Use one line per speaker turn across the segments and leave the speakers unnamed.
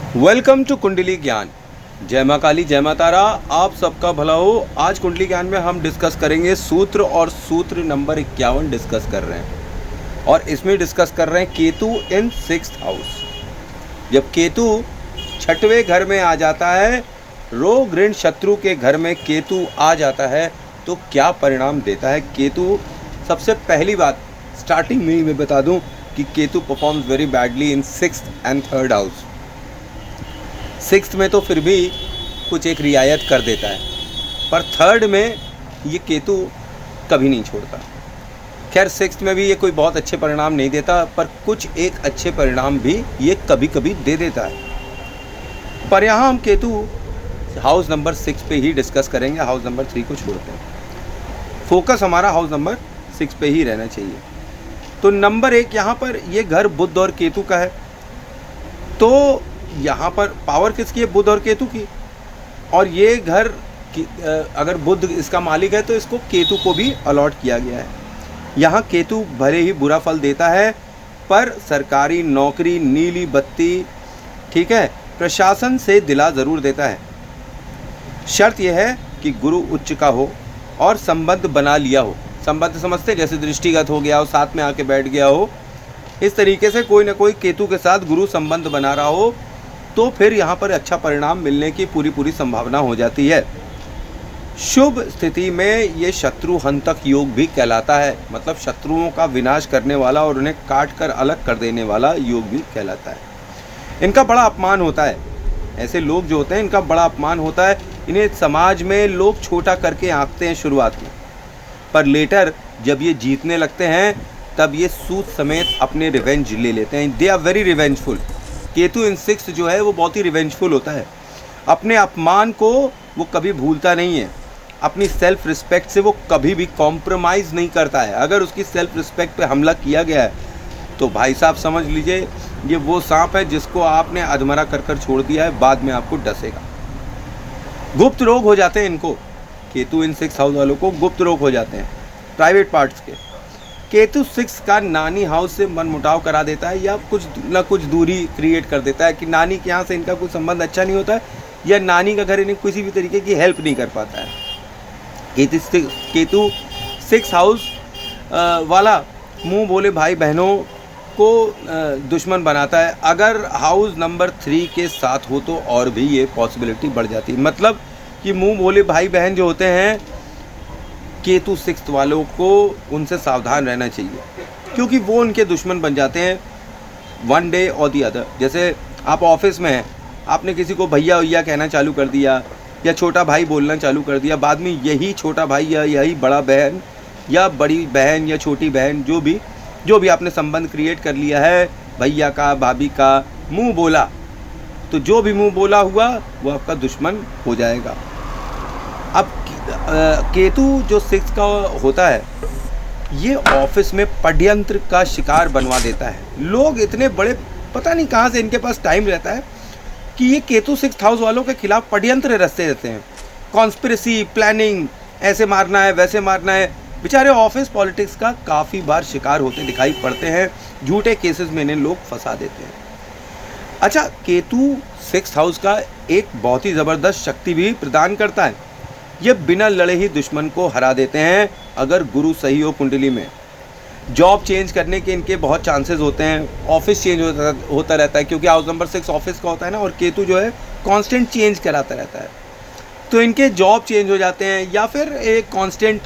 Welcome to कुंडली ज्ञान। जय माँ काली, जय माँ तारा, आप सबका भला हो। आज कुंडली ज्ञान में हम डिस्कस करेंगे सूत्र, और सूत्र नंबर 51 डिस्कस कर रहे हैं। और इसमें डिस्कस कर रहे हैं केतु इन 6th हाउस। जब केतु 6वें घर में आ जाता है, रोग ऋण शत्रु के घर में केतु आ जाता है, तो क्या परिणाम देता है केतु। सबसे पहली बात स्टार्टिंग में ही मैं बता दूं कि Ketu performs very badly in 6th and 3rd house. 6th में तो फिर भी कुछ एक रियायत कर देता है, पर 3rd में ये केतु कभी नहीं छोड़ता। खैर 6th में भी ये कोई बहुत अच्छे परिणाम नहीं देता, पर कुछ एक अच्छे परिणाम भी ये कभी कभी दे देता है। पर यहाँ हम केतु हाउस नंबर 6 पे ही डिस्कस करेंगे, हाउस नंबर 3 को छोड़ते हैं। फोकस हमारा हाउस नंबर 6 पे ही रहना चाहिए। तो नंबर 1 यहाँ पर ये घर बुध और केतु का है, तो यहाँ पर पावर किसकी है? बुध और केतु की। और ये घर अगर बुध इसका मालिक है तो इसको केतु को भी अलॉट किया गया है। यहाँ केतु भले ही बुरा फल देता है, पर सरकारी नौकरी, नीली बत्ती, ठीक है, प्रशासन से दिला ज़रूर देता है। शर्त यह है कि गुरु उच्च का हो और संबंध बना लिया हो। संबंध समझते, जैसे दृष्टिगत हो गया हो, साथ में आके बैठ गया हो, इस तरीके से कोई ना कोई केतु के साथ गुरु संबंध बना रहा हो, तो फिर यहाँ पर अच्छा परिणाम मिलने की पूरी संभावना हो जाती है। शुभ स्थिति में ये शत्रु हंतक योग भी कहलाता है, मतलब शत्रुओं का विनाश करने वाला और उन्हें काट कर अलग कर देने वाला योग भी कहलाता है। इनका बड़ा अपमान होता है। ऐसे लोग जो होते हैं, इनका बड़ा अपमान होता है। इन्हें समाज में लोग छोटा करके आंकते हैं शुरुआत में, पर लेटर जब ये जीतने लगते हैं तब ये सूद समेत अपने रिवेंज ले लेते हैं। They are very revengeful. Ketu in 6 जो है वो बहुत ही रिवेंजफुल होता है। अपने अपमान को वो कभी भूलता नहीं है। अपनी सेल्फ रिस्पेक्ट से वो कभी भी कॉम्प्रोमाइज़ नहीं करता है। अगर उसकी सेल्फ रिस्पेक्ट पे हमला किया गया है तो भाई साहब समझ लीजिए ये वो सांप है जिसको आपने अधमरा कर कर छोड़ दिया है, बाद में आपको डसेगा। गुप्त रोग हो जाते हैं इनको, केतु इन 6 हाउस वालों को गुप्त रोग हो जाते हैं, प्राइवेट पार्ट्स के। केतु 6 का नानी हाउस से मनमुटाव करा देता है, या कुछ ना कुछ दूरी क्रिएट कर देता है कि नानी के यहाँ से इनका कोई संबंध अच्छा नहीं होता है, या नानी का घर इन्हें किसी भी तरीके की हेल्प नहीं कर पाता है। केतु 6 हाउस वाला मुंह बोले भाई बहनों को दुश्मन बनाता है। अगर हाउस नंबर 3 के साथ हो तो और भी ये पॉसिबिलिटी बढ़ जाती है। मतलब कि मुंह बोले भाई बहन जो होते हैं केतु 6 वालों को, उनसे सावधान रहना चाहिए, क्योंकि वो उनके दुश्मन बन जाते हैं वन डे और दी अदर। जैसे आप ऑफिस में हैं, आपने किसी को भैया भैया कहना चालू कर दिया या छोटा भाई बोलना चालू कर दिया, बाद में यही छोटा भाई या यही बड़ा बहन या बड़ी बहन या छोटी बहन, जो भी आपने संबंध क्रिएट कर लिया है, भैया का, भाभी का, मुंह बोला, तो जो भी मुंह बोला हुआ वो आपका दुश्मन हो जाएगा। अब केतु जो 6 का होता है, ये ऑफिस में षड्यंत्र का शिकार बनवा देता है। लोग इतने बड़े, पता नहीं कहाँ से इनके पास टाइम रहता है कि ये केतु 6th हाउस वालों के खिलाफ षड्यंत्र रचते रहते हैं। कॉन्स्पिरेसी, प्लानिंग, ऐसे मारना है, वैसे मारना है। बेचारे ऑफिस पॉलिटिक्स का काफ़ी बार शिकार होते दिखाई पड़ते हैं। झूठे केसेस में इन्हें लोग फंसा देते हैं। अच्छा, केतु 6th हाउस का एक बहुत ही ज़बरदस्त शक्ति भी प्रदान करता है। ये बिना लड़े ही दुश्मन को हरा देते हैं अगर गुरु सही हो कुंडली में। जॉब चेंज करने के इनके बहुत चांसेस होते हैं। ऑफिस चेंज होता रहता है, क्योंकि हाउस नंबर 6 ऑफिस का होता है ना, और केतु जो है कांस्टेंट चेंज कराता रहता है, तो इनके जॉब चेंज हो जाते हैं, या फिर एक कांस्टेंट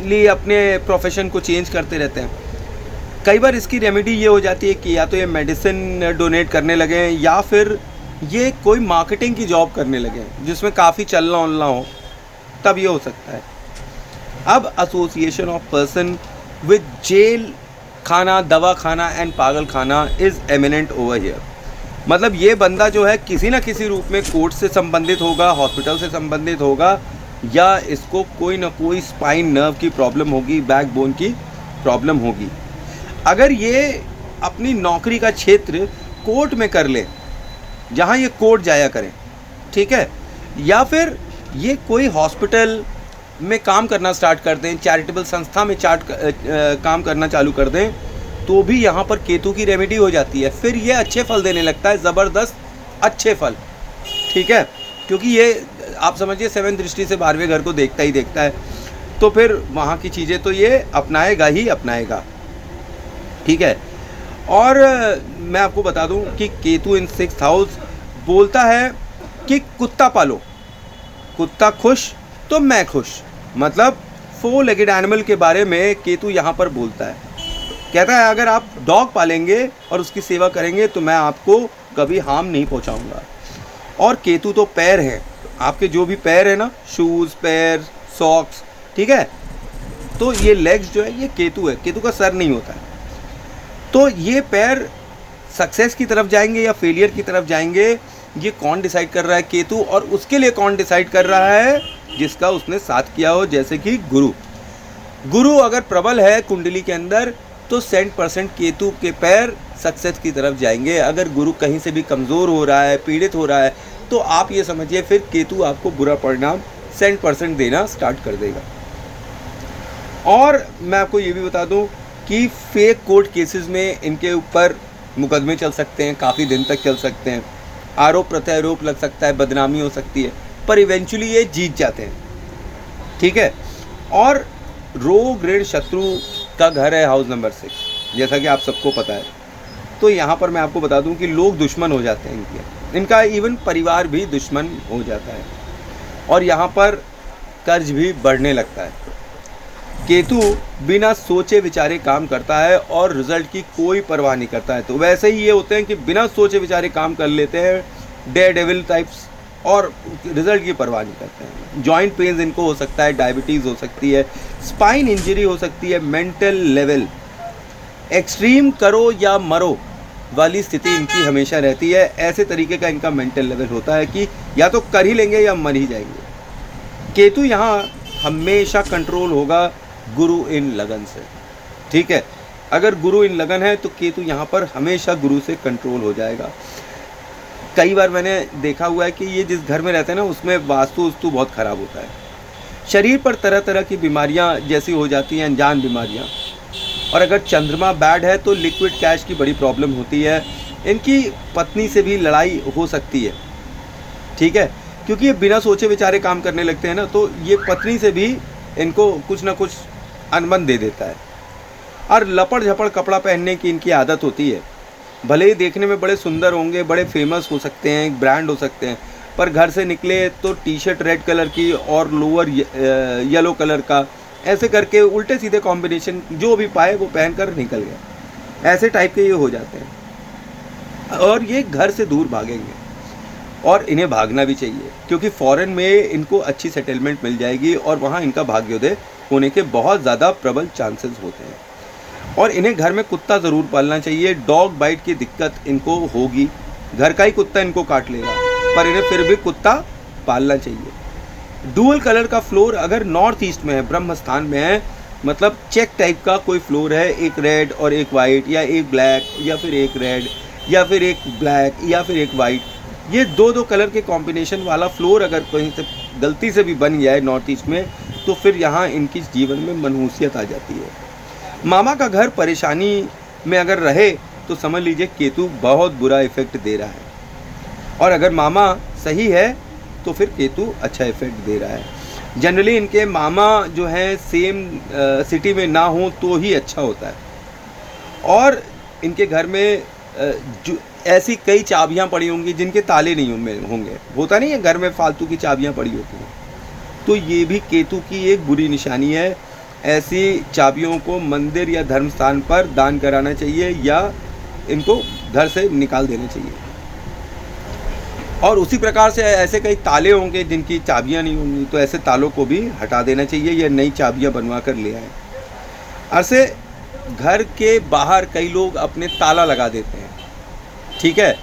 लिए अपने प्रोफेशन को चेंज करते रहते हैं। कई बार इसकी रेमेडी ये हो जाती है कि या तो ये मेडिसिन डोनेट करने लगे, या फिर ये कोई मार्केटिंग की जॉब करने लगे जिसमें काफ़ी चलना उलना हो, तब ये हो सकता है। अब association of person with jail खाना, दवा खाना एंड पागल खाना इज़ एमिनेंट ओवर हियर। मतलब ये बंदा जो है किसी ना किसी रूप में कोर्ट से संबंधित होगा, हॉस्पिटल से संबंधित होगा, या इसको कोई ना कोई स्पाइन नर्व की प्रॉब्लम होगी, बैकबोन की प्रॉब्लम होगी। अगर ये अपनी नौकरी का क्षेत्र कोर्ट में कर ले, जहाँ ये कोर्ट जाया करें, ठीक है, या फिर ये कोई हॉस्पिटल में काम करना स्टार्ट कर दें, चैरिटेबल संस्था में काम करना चालू कर दें, तो भी यहाँ पर केतु की रेमेडी हो जाती है, फिर ये अच्छे फल देने लगता है, ज़बरदस्त अच्छे फल। ठीक है, क्योंकि ये आप समझिए 7 दृष्टि से 12वें घर को देखता ही देखता है, तो फिर वहाँ की चीज़ें तो ये अपनाएगा ही अपनाएगा। ठीक है, और मैं आपको बता दूं कि केतु इन 6th हाउस बोलता है कि कुत्ता पालो, कुत्ता खुश तो मैं खुश, मतलब 4 लेगेड एनिमल के बारे में केतु यहाँ पर बोलता है। कहता है अगर आप डॉग पालेंगे और उसकी सेवा करेंगे तो मैं आपको कभी हार्म नहीं पहुँचाऊँगा। और केतु तो पैर हैं, आपके जो भी पैर है ना, शूज़, पैर, सॉक्स, ठीक है, तो ये लेग्स जो है ये केतु है, केतु का सर नहीं होता है। तो ये पैर सक्सेस की तरफ जाएंगे या फेलियर की तरफ जाएंगे, ये कौन डिसाइड कर रहा है? केतु। और उसके लिए कौन डिसाइड कर रहा है? जिसका उसने साथ किया हो, जैसे कि गुरु। गुरु अगर प्रबल है कुंडली के अंदर तो 100% केतु के पैर सक्सेस की तरफ जाएंगे। अगर गुरु कहीं से भी कमज़ोर हो रहा है, पीड़ित हो रहा है, तो आप ये समझिए फिर केतु आपको बुरा परिणाम 100% देना स्टार्ट कर देगा। और मैं आपको ये भी बता दूं कि फेक कोर्ट केसेस में इनके ऊपर मुकदमे चल सकते हैं, काफ़ी दिन तक चल सकते हैं, आरोप प्रत्यारोप लग सकता है, बदनामी हो सकती है, पर इवेंचुअली ये जीत जाते हैं। ठीक है, और रोग ऋण शत्रु का घर है हाउस नंबर 6, जैसा कि आप सबको पता है। तो यहाँ पर मैं आपको बता दूं कि लोग दुश्मन हो जाते हैं इनका इवन परिवार भी दुश्मन हो जाता है, और यहाँ पर कर्ज भी बढ़ने लगता है। केतु बिना सोचे विचारे काम करता है और रिजल्ट की कोई परवाह नहीं करता है। तो वैसे ही ये होते हैं कि बिना सोचे विचारे काम कर लेते हैं, डेयर डेविल टाइप्स, और रिजल्ट की परवाह नहीं करते हैं। जॉइंट पेन्स इनको हो सकता है, डायबिटीज़ हो सकती है, स्पाइन इंजरी हो सकती है, मेंटल लेवल एक्सट्रीम करो या मरो वाली स्थिति इनकी हमेशा रहती है। ऐसे तरीके का इनका मेंटल लेवल होता है कि या तो कर ही लेंगे या मर ही जाएंगे। केतु यहाँ हमेशा कंट्रोल होगा गुरु इन लगन से। ठीक है, अगर गुरु इन लगन है तो केतु यहाँ पर हमेशा गुरु से कंट्रोल हो जाएगा। कई बार मैंने देखा हुआ है कि ये जिस घर में रहते हैं ना, उसमें वास्तु बहुत ख़राब होता है। शरीर पर तरह तरह की बीमारियाँ जैसी हो जाती हैं, अनजान बीमारियाँ। और अगर चंद्रमा बैड है तो लिक्विड कैश की बड़ी प्रॉब्लम होती है। इनकी पत्नी से भी लड़ाई हो सकती है। ठीक है, क्योंकि ये बिना सोचे विचारे काम करने लगते हैं ना, तो ये पत्नी से भी इनको कुछ ना कुछ अनबन दे देता है। और लपड़ झपड़ कपड़ा पहनने की इनकी आदत होती है। भले ही देखने में बड़े सुंदर होंगे, बड़े फेमस हो सकते हैं, ब्रांड हो सकते हैं, पर घर से निकले तो टी शर्ट रेड कलर की और लोअर येलो कलर का, ऐसे करके उल्टे सीधे कॉम्बिनेशन जो भी पाए वो पहनकर निकल गए। ऐसे टाइप के ये हो जाते हैं और ये घर से दूर भागेंगे। और इन्हें भागना भी चाहिए, क्योंकि फॉरेन में इनको अच्छी सेटलमेंट मिल जाएगी और वहाँ इनका भाग्योदय होने के बहुत ज़्यादा प्रबल चांसेस होते हैं। और इन्हें घर में कुत्ता ज़रूर पालना चाहिए। डॉग बाइट की दिक्कत इनको होगी, घर का ही कुत्ता इनको काट लेगा, पर इन्हें फिर भी कुत्ता पालना चाहिए। डुअल कलर का फ्लोर अगर नॉर्थ ईस्ट में है, ब्रह्म स्थान में है, मतलब चेक टाइप का कोई फ्लोर है, एक रेड और एक वाइट, या एक ब्लैक या फिर एक रेड, या फिर एक ब्लैक या फिर एक वाइट, ये दो कलर के कॉम्बिनेशन वाला फ्लोर अगर कहीं से गलती से भी बन गया है नॉर्थ ईस्ट में, तो फिर यहाँ इनकी जीवन में मनहूसियत आ जाती है। मामा का घर परेशानी में अगर रहे तो समझ लीजिए केतु बहुत बुरा इफेक्ट दे रहा है। और अगर मामा सही है तो फिर केतु अच्छा इफेक्ट दे रहा है। जनरली इनके मामा जो हैं सेम सिटी में ना हो तो ही अच्छा होता है। और इनके घर में जो ऐसी कई चाबियां पड़ी होंगी जिनके ताले नहीं होंगे, होता नहीं है घर में फालतू की चाबियां पड़ी होती हैं, तो ये भी केतु की एक बुरी निशानी है। ऐसी चाबियों को मंदिर या धर्म स्थान पर दान कराना चाहिए या इनको घर से निकाल देना चाहिए। और उसी प्रकार से ऐसे कई ताले होंगे जिनकी चाबियां नहीं होंगी, तो ऐसे तालों को भी हटा देना चाहिए या नई चाबियां बनवा कर ले आए। ऐसे घर के बाहर कई लोग अपने ताला लगा देते हैं। ठीक है,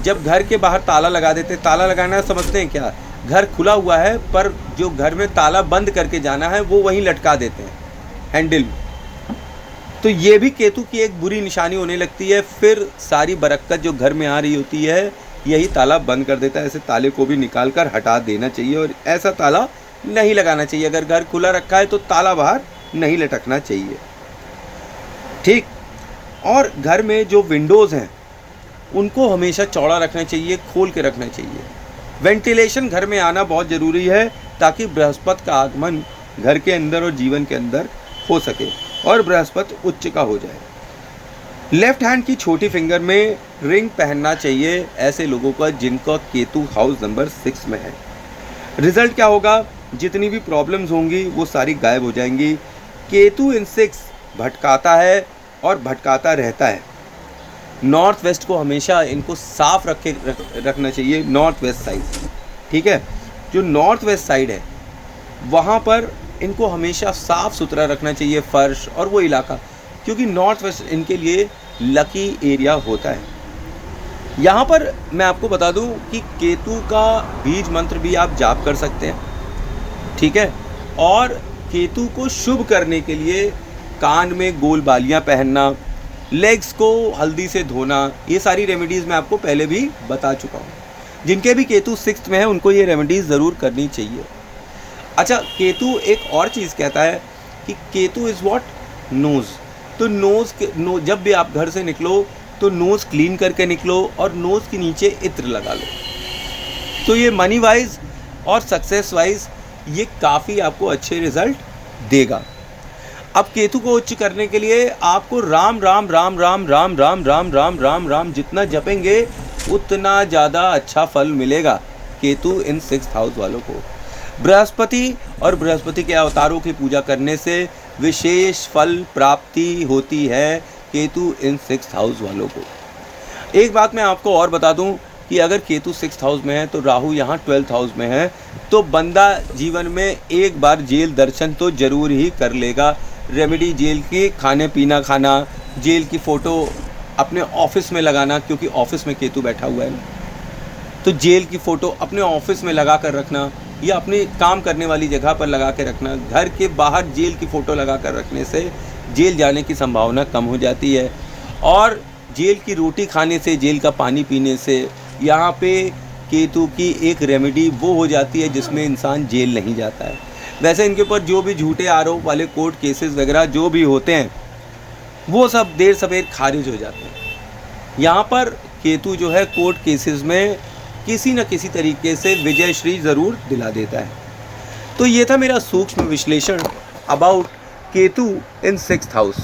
जब घर के बाहर ताला लगा देते, ताला लगाना समझते हैं क्या? घर खुला हुआ है पर जो घर में ताला बंद करके जाना है वो वहीं लटका देते हैं हैंडल में। तो ये भी केतु की एक बुरी निशानी होने लगती है। फिर सारी बरकत जो घर में आ रही होती है यही ताला बंद कर देता है। ऐसे ताले को भी निकाल कर हटा देना चाहिए और ऐसा ताला नहीं लगाना चाहिए। अगर घर खुला रखा है तो ताला बाहर नहीं लटकना चाहिए। ठीक, और घर में जो विंडोज़ हैं उनको हमेशा चौड़ा रखना चाहिए, खोल के रखना चाहिए। वेंटिलेशन घर में आना बहुत ज़रूरी है ताकि बृहस्पति का आगमन घर के अंदर और जीवन के अंदर हो सके और बृहस्पति उच्च का हो जाए। लेफ्ट हैंड की छोटी फिंगर में रिंग पहनना चाहिए ऐसे लोगों का जिनका केतु हाउस नंबर 6 में है। रिजल्ट क्या होगा? जितनी भी प्रॉब्लम्स होंगी वो सारी गायब हो जाएंगी। केतु इन 6 भटकाता है और भटकाता रहता है। नॉर्थ वेस्ट को हमेशा इनको साफ रखना चाहिए, नॉर्थ वेस्ट साइड, ठीक है। जो नॉर्थ वेस्ट साइड है वहाँ पर इनको हमेशा साफ़ सुथरा रखना चाहिए फर्श और वो इलाका, क्योंकि नॉर्थ वेस्ट इनके लिए लकी एरिया होता है। यहाँ पर मैं आपको बता दूँ कि केतु का बीज मंत्र भी आप जाप कर सकते हैं, ठीक है। और केतु को शुभ करने के लिए कान में गोल बालियाँ पहनना, लेग्स को हल्दी से धोना, ये सारी रेमेडीज़ मैं आपको पहले भी बता चुका हूँ। जिनके भी केतु 6 में है उनको ये रेमेडीज़ ज़रूर करनी चाहिए। अच्छा, केतु एक और चीज़ कहता है कि केतु इज़ व्हाट? नोज़। तो जब भी आप घर से निकलो तो नोज़ क्लीन करके निकलो और नोज़ के नीचे इत्र लगा लो। तो ये मनी वाइज और सक्सेस वाइज ये काफ़ी आपको अच्छे रिजल्ट देगा। अब केतु को उच्च करने के लिए आपको राम राम राम राम राम राम राम राम राम राम जितना जपेंगे उतना ज़्यादा अच्छा फल मिलेगा केतु इन 6th हाउस वालों को। बृहस्पति और बृहस्पति के अवतारों की पूजा करने से विशेष फल प्राप्ति होती है केतु इन 6th हाउस वालों को। एक बात मैं आपको और बता दूं कि अगर केतु 6th हाउस में है तो राहु यहाँ 12th हाउस में है, तो बंदा जीवन में एक बार जेल दर्शन तो ज़रूर ही कर लेगा। रेमेडी जेल की, खाने पीना खाना, जेल की फ़ोटो अपने ऑफिस में लगाना, क्योंकि ऑफिस में केतु बैठा हुआ है ना, तो जेल की फ़ोटो अपने ऑफिस में लगा कर रखना या अपने काम करने वाली जगह पर लगा के रखना। घर के बाहर जेल की फ़ोटो लगा कर रखने से जेल जाने की संभावना कम हो जाती है। और जेल की रोटी खाने से, जेल का पानी पीने से यहाँ पे केतु की एक रेमेडी वो हो जाती है जिसमें इंसान जेल नहीं जाता है। वैसे इनके ऊपर जो भी झूठे आरोप वाले कोर्ट केसेस वगैरह जो भी होते हैं वो सब देर सवेर खारिज हो जाते हैं। यहाँ पर केतु जो है कोर्ट केसेस में किसी न किसी तरीके से विजय श्री ज़रूर दिला देता है। तो ये था मेरा सूक्ष्म विश्लेषण about Ketu in 6th house.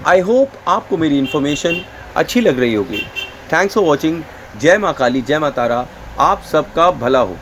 I hope आपको मेरी इन्फॉर्मेशन अच्छी लग रही होगी। Thanks for watching. जय माँ काली, जय माँ तारा, आप सबका भला हो।